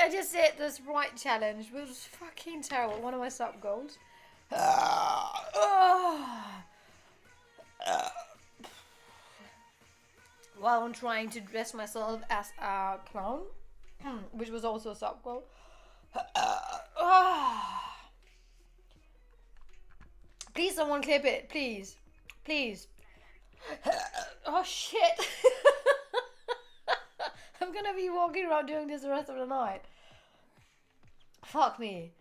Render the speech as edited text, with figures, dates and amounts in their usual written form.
I just hit this right challenge, which was fucking terrible. One of my sub goals. While I'm trying to dress myself as a clown, which was also a sub goal. Please, someone clip it, please, please. Oh shit! I'm gonna be walking around doing this the rest of the night. Fuck me.